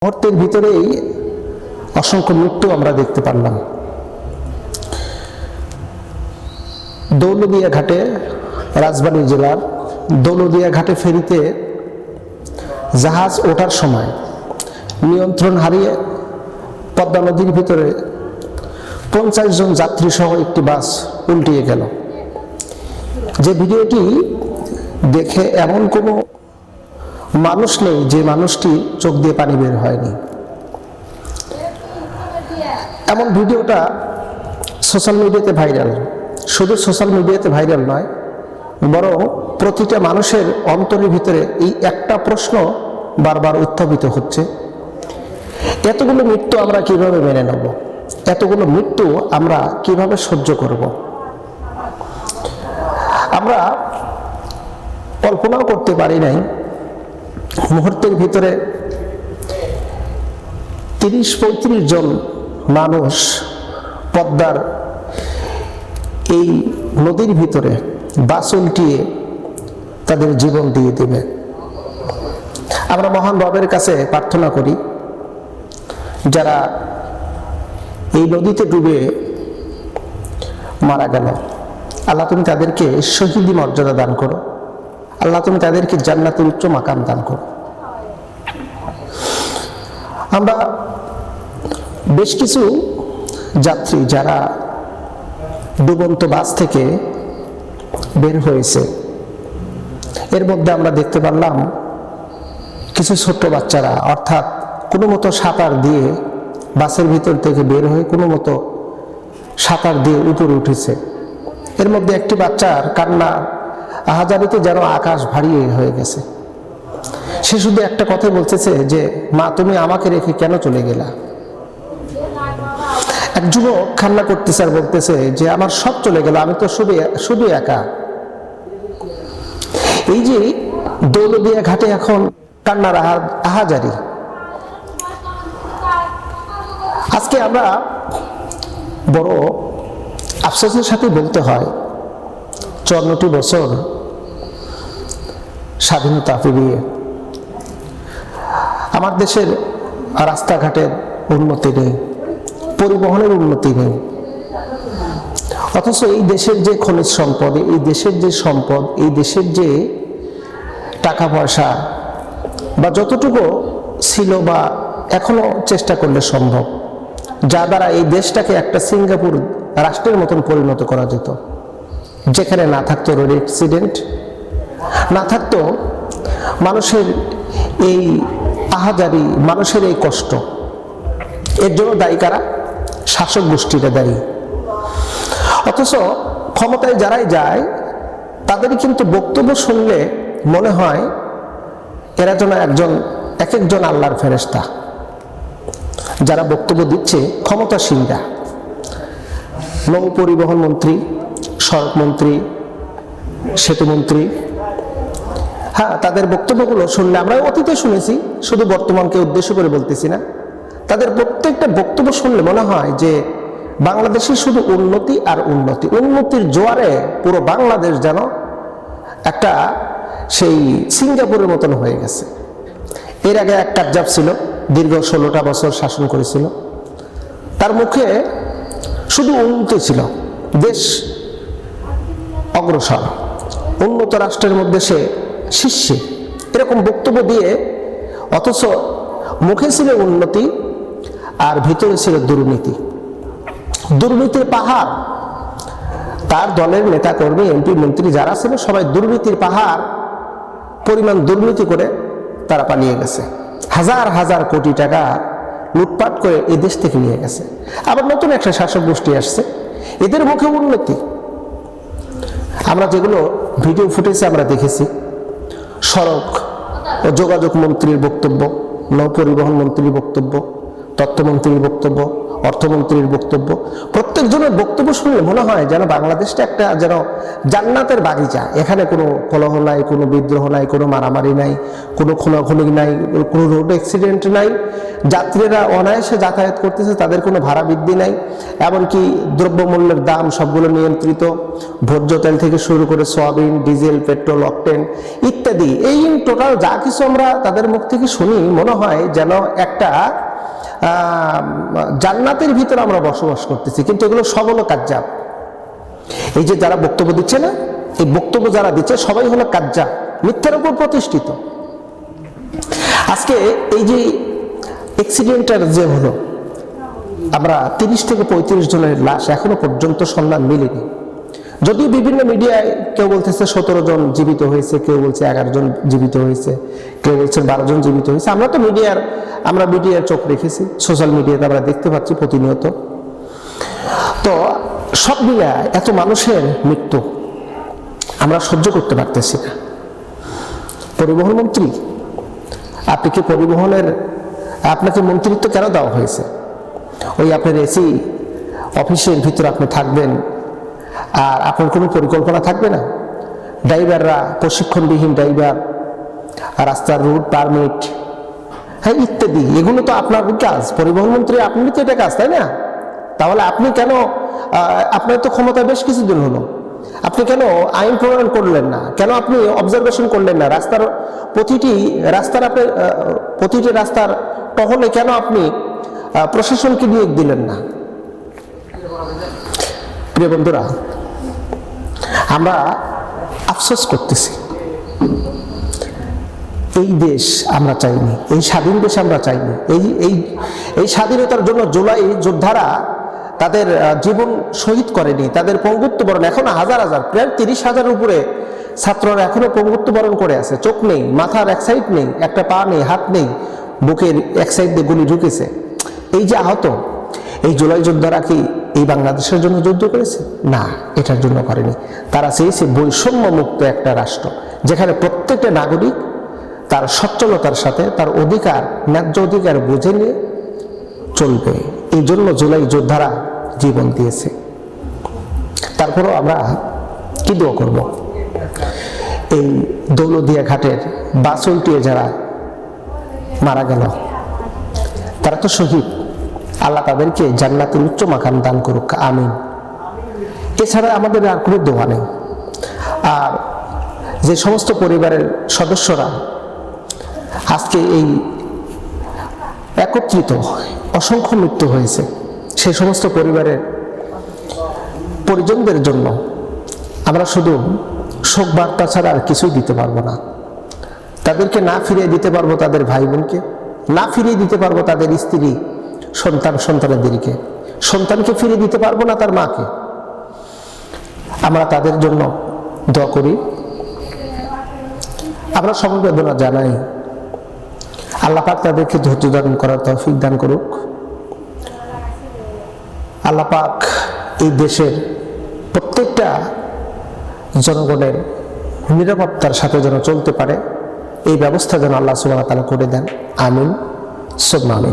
মুহূর্তের ভিতরেই অসংখ্য মৃত্যু আমরা দেখতে পারলাম। দৌলতদিয়া ঘাটে, রাজবাড়ী জেলার দৌলতদিয়া ঘাটে ফেরিতে জাহাজ ওঠার সময় নিয়ন্ত্রণ হারিয়ে পদ্মা নদীর ভিতরে 50 জন যাত্রী সহ একটি বাস উল্টিয়ে গেল। যে ভিডিওটি দেখে এমন কোনো মানুষ নেই যে মানুষটি চোখ দিয়ে পানি বের হয়নি। এমন ভিডিওটা সোশ্যাল মিডিয়াতে ভাইরাল। শুধু সোশ্যাল মিডিয়াতে ভাইরাল নয়, বরং প্রতিটা মানুষের অন্তরের ভিতরে এই একটা প্রশ্ন বারবার উত্থাপিত হচ্ছে, এতগুলো মৃত্যু আমরা কিভাবে মেনে নেব? এতগুলো মৃত্যু আমরা কিভাবে সহ্য করব? আমরা কল্পনাও করতে পারি নাই মুহূর্তের ভিতরে 30-35 জন মানুষ পদ্মার এই নদীর ভিতরে বাস উল্টিয়ে তাদের জীবন দিয়ে দেবে। আমরা মহান রবের কাছে প্রার্থনা করি, যারা এই নদীতে ডুবে মারা গেল, আল্লাহ তুমি তাদেরকে শহীদি মর্যাদা দান করো। আল্লাহ তুমি তাদেরকে জান্নাতের উচ্চ মাকাম দান করো। আমরা বেশ কিছু যাত্রী যারা ডুবন্ত বাস থেকে বের হয়েছে, এর মধ্যে আমরা দেখতে পারলাম কিছু ছোট্ট বাচ্চারা, অর্থাৎ কোনো মতো সাঁতার দিয়ে বাসের ভিতর থেকে বের হয়ে কোনো মতো সাঁতার দিয়ে উপরে উঠেছে। এর মধ্যে একটি বাচ্চার কান্না আহাজারিতে যেন আকাশ ভারী হয়ে গেছে। সে শুধু একটা কথা বলতেছে যে, মা তুমি আমাকে রেখে কেন চলে গেলা? এক যুবক কান্না করতেছে আর বলতেছে যে আমার সব চলে গেল, আমি তো শুধু একা। এই যে দৌলতদিয়া ঘাটে এখন কান্নার আহাজারি। আজকে আমরা বড় আফসোসের সাথে বলতে হয়, 54টি বছর স্বাধীনতা পেরিয়ে আমার দেশের রাস্তাঘাটের উন্নতি নেই, পরিবহনের উন্নতি নেই। অথচ এই দেশের যে খনিজ সম্পদ, এই দেশের যে সম্পদ, এই দেশের যে টাকা পয়সা বা যতটুকু ছিল বা এখনো চেষ্টা করলে সম্ভব, যা দ্বারা এই দেশটাকে একটা সিঙ্গাপুর রাষ্ট্রের মতন পরিণত করা যেত, যেখানে না থাকতো রোড অ্যাক্সিডেন্ট, না থাকতো মানুষের এই আহাজারি, মানুষের এই কষ্ট। এর জন্য দায়ী কারা? শাসক গোষ্ঠীরা দায়ী। অথচ ক্ষমতায় যারাই যায় তাদেরই কিন্তু বক্তব্য শুনলে মনে হয় এরা যেন এক একজন আল্লাহর ফেরেশতা। যারা বক্তব্য দিচ্ছে ক্ষমতাসীনরা, নৌ পরিবহন মন্ত্রী, সড়ক মন্ত্রী, সেতু মন্ত্রী, হ্যাঁ, তাদের বক্তব্যগুলো শুনলে, আমরা অতীতে শুনেছি, শুধু বর্তমানকে উদ্দেশ্য করে বলতেছি না, তাদের প্রত্যেকটা বক্তব্য শুনলে মনে হয় যে বাংলাদেশের শুধু উন্নতি আর উন্নতি, উন্নতির জোয়ারে পুরো বাংলাদেশ যেন একটা সেই সিঙ্গাপুরের মতন হয়ে গেছে। এর আগে এক কাজ্জাব ছিল, দীর্ঘ 16টা বছর শাসন করেছিল, তার মুখে শুধু উন্নতি ছিল, দেশ অগ্রসর, উন্নত রাষ্ট্রের মধ্যে সে শীর্ষে, এরকম বক্তব্য দিয়ে, অথচ মুখে ছিল উন্নতি আর ভিতরে ছিল দুর্নীতি, দুর্নীতির পাহাড়। তার দলের নেতা কর্মী, এমপি, মন্ত্রী যারা ছিল সবাই দুর্নীতির পাহাড় পরিমাণ দুর্নীতি করে তারা পালিয়ে গেছে। হাজার হাজার কোটি টাকা লুটপাট করে এই দেশ থেকে নিয়ে গেছে। আবার নতুন একটা শাসক গোষ্ঠী আসছে, এদের মুখে উন্নতি। আমরা যেগুলো ভিডিও ফুটেজে আমরা দেখেছি, সড়ক ও যোগাযোগ মন্ত্রীর বক্তব্য, নৌ পরিবহন মন্ত্রীর বক্তব্য, তথ্যমন্ত্রীর বক্তব্য, অর্থমন্ত্রীর বক্তব্য, প্রত্যেকজনের বক্তব্য শুনলে মনে হয় যেন বাংলাদেশটা একটা যেন জান্নাতের বাগিচা। এখানে কোনো কলহ নাই, কোনো বিদ্রোহ নাই, কোনো মারামারি নাই, কোনো খুনাখুনি নাই, কোনো রোড অ্যাক্সিডেন্ট নাই, যাত্রীরা অনায়াসে যাতায়াত করতেছে, তাদের কোনো ভাড়া বৃদ্ধি নাই, এমনকি দ্রব্যমূল্যের দাম সবগুলো নিয়ন্ত্রিত, ভোজ্য তেল থেকে শুরু করে সয়াবিন, ডিজেল, পেট্রোল, অকটেন ইত্যাদি। এই টোটাল যা কিছু আমরা তাদের মুখ থেকে শুনি, মনে হয় যেন একটা জান্নাতের ভিতরে আমরা বসবাস করতেছি। কিন্তু এগুলো সব হলো কাজ্জাব। এই যে যারা বক্তব্য দিচ্ছে না, এই বক্তব্য যারা দিচ্ছে সবাই হলো কাজ্জাব, মিথ্যার উপর প্রতিষ্ঠিত। আজকে এই যে অ্যাক্সিডেন্টের যে হলো, আমরা 30 থেকে 35 জনের লাশ এখনো পর্যন্ত সন্ধান মিলেনি। যদিও বিভিন্ন মিডিয়ায় কেউ বলতেছে 17 জন জীবিত হয়েছে, কেউ বলছে 11 জন জীবিত হয়েছে, কেউ বলছে 12 জন জীবিত হয়েছে। আমরা মিডিয়ার চোখ রেখেছি, সোশ্যাল মিডিয়াতে আমরা দেখতে পাচ্ছি প্রতিনিয়ত। তো সব মিলিয়ে এত মানুষের মৃত্যু আমরা সহ্য করতে পারতেছি না। পরিবহন মন্ত্রী, আপনি কি আপনাকে মন্ত্রিত্ব কেন দেওয়া হয়েছে? ওই আপনার এসি অফিসের ভিতরে আপনি থাকবেন আর আপনার কোনো পরিকল্পনা থাকবে না? ড্রাইভাররা, প্রশিক্ষণবিহীন ড্রাইভার, রাস্তার রুট পারমিট, হ্যাঁ ইত্যাদি, এগুলো তো আপনার কাজ। পরিবহন মন্ত্রী আপনি তো এটা কাজ, তাই না? তাহলে আপনি কেন, আপনার তো ক্ষমতা বেশ কিছুদিন হলো, আপনি কেন আইন প্রণয়ন করলেন না? কেন আপনি অবজারভেশন করলেন না? প্রতিটি রাস্তার টহলে কেন আপনি প্রশাসনকে নিয়োগ দিলেন না? প্রিয় বন্ধুরা, আমরা আফসোস করতেছি। এই দেশ আমরা চাইনি, এই স্বাধীন দেশ আমরা চাইনি। এই স্বাধীনতার জন্য জুলাই যোদ্ধারা তাদের জীবন শহীদ করেনি, তাদের পঙ্গুত্ব বরণ এখনো হাজার প্রায় 30,000 উপরে ছাত্ররা এখনো পঙ্গুত্ব বরণ করে আছে। চোখ নেই, মাথার এক সাইড নেই, একটা পা নেই, হাত নেই, বুকের এক সাইড দিয়ে গুলি ঢুকেছে। এই যে আহত, এই জুলাই যোদ্ধারা কি এই বাংলাদেশের জন্য যুদ্ধ করেছে? না, এটার জন্য করেনি। তারা চেয়েছে বৈষম্য মুক্ত একটা রাষ্ট্র, যেখানে প্রত্যেকটা নাগরিক তার সচ্ছলতার সাথে তার অধিকার, ন্যায্য অধিকার বুঝে নিয়ে চলবে। এই জন্য জুলাই যোদ্ধারা জীবন দিয়েছে। তারপরও আমরা কি দোয়া করব? এই দৌলতদিয়া ঘাটের বাস উল্টিয়ে যারা মারা গেল, তারা তো শহীদ। আল্লাহ তাদেরকে জান্নাতের উচ্চ মাকাম দান করুক, আমিন। এছাড়া আমাদের আর কোনো দোয়া নেই। আর যে সমস্ত পরিবারের সদস্যরা আজকে এই একত্রিত অসংখ্য মৃত্যু হয়েছে, সেই সমস্ত পরিবারের পরিজনদের জন্য আমরা শুধু শোক বার্তা ছাড়া আর কিছুই দিতে পারবো না। তাদেরকে না ফিরিয়ে দিতে পারবো তাদের ভাই বোনকে, না ফিরিয়ে দিতে পারবো তাদের স্ত্রী, সন্তানদেরকে, সন্তানকে ফিরিয়ে দিতে পারবো না তার মাকে। আমরা তাদের জন্য দোয়া করি, আমরা সমবেদনা জানাই। আল্লাহ পাক তাদেরকে ধৈর্য ধারণ করার তৌফিক দান করুক। আল্লাহ পাক এই দেশের প্রত্যেকটা জনগণের নিরাপত্তার সাথে যেন চলতে পারে, এই ব্যবস্থা যেন আল্লাহ সুবহানাহু ওয়া তাআলা করে দেন। আমিন, সুবহানাল্লাহ।